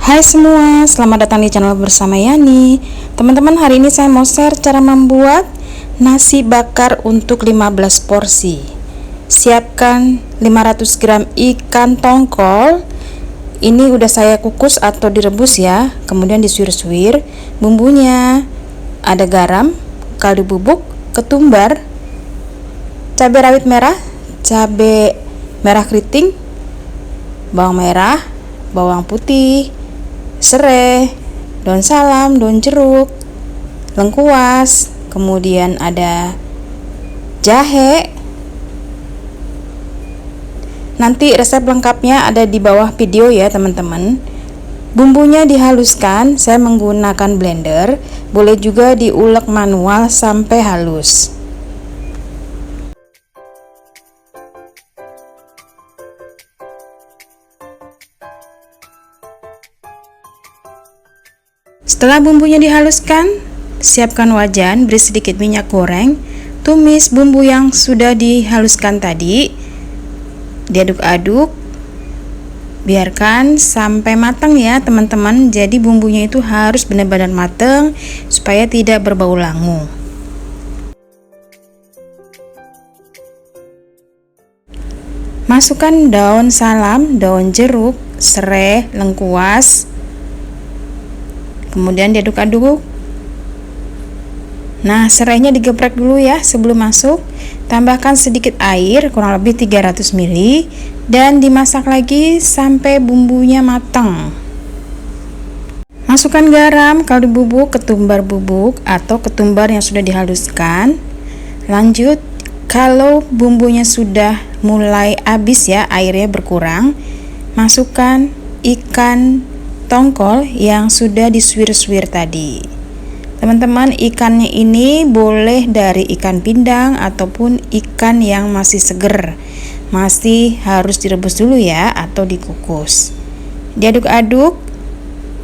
Hai semua, selamat datang di channel bersama Yani. Teman-teman, hari ini saya mau share cara membuat nasi bakar untuk 15 porsi. Siapkan 500 gram ikan tongkol. Ini udah saya kukus atau direbus ya, kemudian disuir-suir. Bumbunya ada garam, kaldu bubuk, ketumbar, cabai rawit merah, cabai merah keriting, bawang merah, bawang putih, serai, daun salam, daun jeruk, lengkuas, kemudian ada jahe. Nanti resep lengkapnya ada di bawah video ya teman-teman. Bumbunya dihaluskan, saya menggunakan blender, boleh juga diulek manual sampai halus. Setelah bumbunya dihaluskan, siapkan wajan, beri sedikit minyak goreng, tumis bumbu yang sudah dihaluskan tadi, diaduk-aduk, biarkan sampai matang ya teman-teman. Jadi bumbunya itu harus benar-benar matang supaya tidak berbau langu. Masukkan daun salam, daun jeruk, serai, lengkuas, kemudian diaduk-aduk. Nah, serainya digeprek dulu ya sebelum masuk. Tambahkan sedikit air, kurang lebih 300 ml, dan dimasak lagi sampai bumbunya matang. Masukkan garam, kaldu bubuk, ketumbar bubuk atau ketumbar yang sudah dihaluskan. Lanjut, kalau bumbunya sudah mulai habis ya, airnya berkurang, masukkan ikan tongkol yang sudah disuir-suir tadi. Teman-teman, ikannya ini boleh dari ikan pindang ataupun ikan yang masih seger. Masih harus direbus dulu ya atau dikukus. Diaduk-aduk,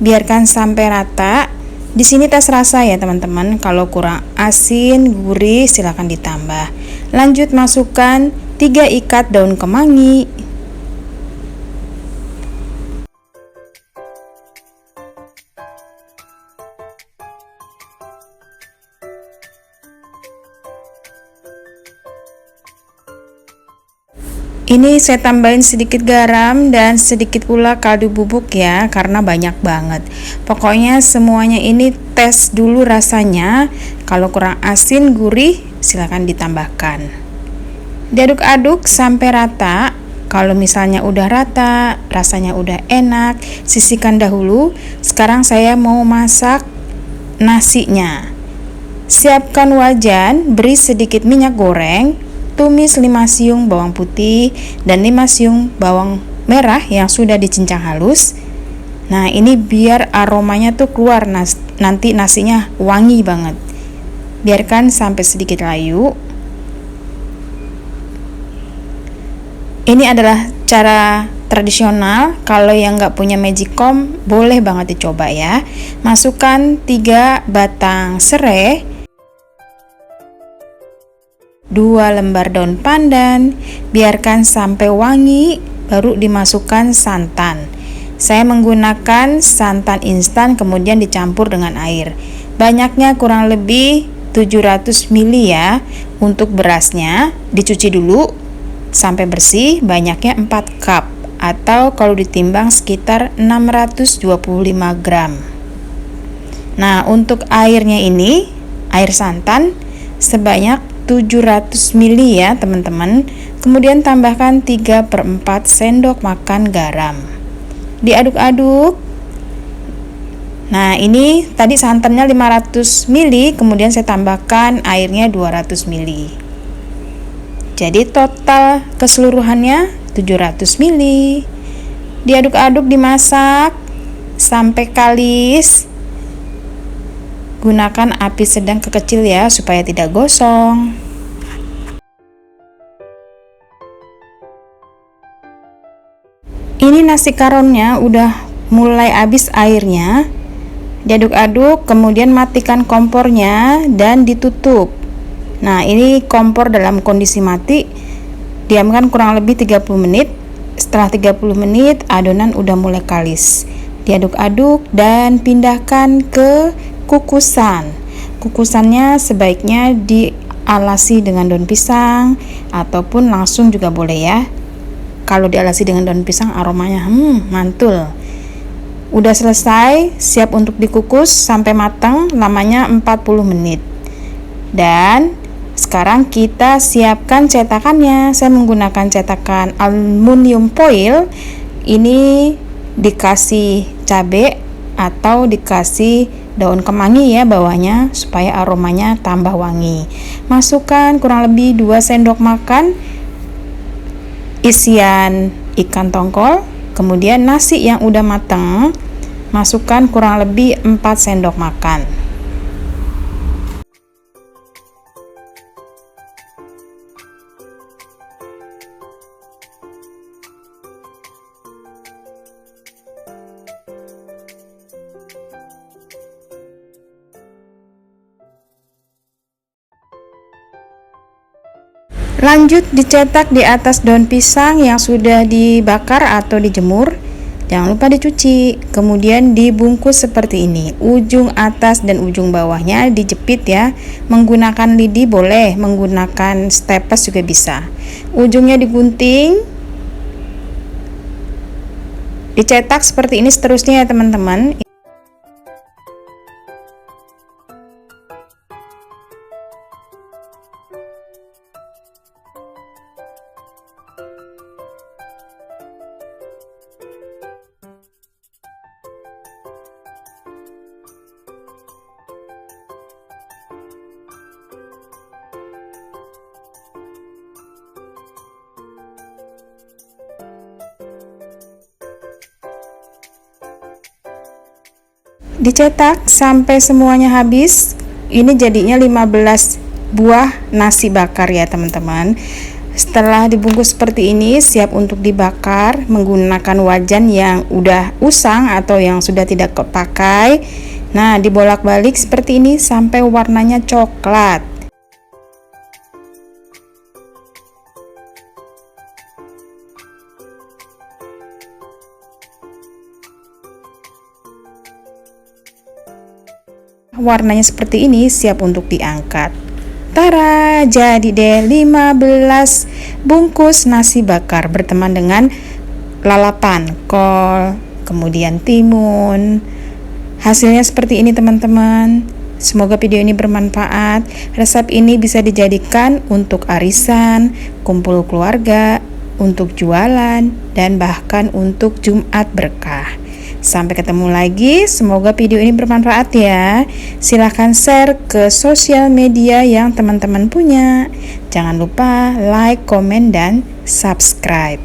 biarkan sampai rata. Di sini tes rasa ya teman-teman. Kalau kurang asin, gurih silahkan ditambah. Lanjut masukkan 3 ikat daun kemangi. Ini saya tambahin sedikit garam dan sedikit pula kaldu bubuk ya, karena banyak banget. Pokoknya semuanya ini tes dulu rasanya. Kalau kurang asin, gurih, silahkan ditambahkan. Diaduk-aduk sampai rata. Kalau misalnya udah rata, rasanya udah enak, sisihkan dahulu. Sekarang saya mau masak nasinya. Siapkan wajan, beri sedikit minyak goreng, tumis 5 siung bawang putih dan 5 siung bawang merah yang sudah dicincang halus. Nah, ini biar aromanya tuh keluar, nanti nasinya wangi banget. Biarkan sampai sedikit layu. Ini adalah cara tradisional. Kalau yang nggak punya magicom, boleh banget dicoba ya. Masukkan 3 batang serai, 2 lembar daun pandan, biarkan sampai wangi, baru dimasukkan santan. Saya menggunakan santan instan kemudian dicampur dengan air. Banyaknya kurang lebih 700 ml ya. Untuk berasnya dicuci dulu sampai bersih, banyaknya 4 cup atau kalau ditimbang sekitar 625 gram. Nah, untuk airnya ini, air santan sebanyak 700 ml ya teman-teman. Kemudian tambahkan 3/4 sendok makan garam. Diaduk-aduk. Nah, ini tadi santannya 500 ml, kemudian saya tambahkan airnya 200 ml. Jadi total keseluruhannya 700 ml. Diaduk-aduk, dimasak sampai kalis. Gunakan api sedang ke kecil ya supaya tidak gosong. Ini nasi karonnya udah mulai habis airnya. Diaduk-aduk, kemudian matikan kompornya dan ditutup. Nah, ini kompor dalam kondisi mati. Diamkan kurang lebih 30 menit. Setelah 30 menit adonan udah mulai kalis. Diaduk-aduk dan pindahkan ke kukusan. Kukusannya sebaiknya dialasi dengan daun pisang ataupun langsung juga boleh ya. Kalau dialasi dengan daun pisang aromanya mantul. Udah selesai, siap untuk dikukus sampai matang, lamanya 40 menit. Dan sekarang kita siapkan cetakannya. Saya menggunakan cetakan aluminium foil. Ini dikasih cabai atau dikasih daun kemangi ya bawahnya supaya aromanya tambah wangi. Masukkan kurang lebih 2 sendok makan isian ikan tongkol, kemudian nasi yang udah matang masukkan kurang lebih 4 sendok makan. Lanjut dicetak di atas daun pisang yang sudah dibakar atau dijemur. Jangan lupa dicuci. Kemudian dibungkus seperti ini. Ujung atas dan ujung bawahnya dijepit ya. Menggunakan lidi boleh, menggunakan staples juga bisa. Ujungnya digunting. Dicetak seperti ini seterusnya ya teman-teman. Dicetak sampai semuanya habis. Ini jadinya 15 buah nasi bakar ya teman-teman. Setelah dibungkus seperti ini, siap untuk dibakar menggunakan wajan yang udah usang atau yang sudah tidak kepakai. Nah, dibolak-balik seperti ini sampai warnanya coklat. Warnanya seperti ini, siap untuk diangkat. Tara, jadi deh 15 bungkus nasi bakar berteman dengan lalapan, kol, kemudian timun. Hasilnya seperti ini teman-teman. Semoga video ini bermanfaat. Resep ini bisa dijadikan untuk arisan, kumpul keluarga, untuk jualan, dan bahkan untuk Jumat berkah. Sampai ketemu lagi, semoga video ini bermanfaat ya. Silahkan share ke sosial media yang teman-teman punya. Jangan lupa like, komen, dan subscribe.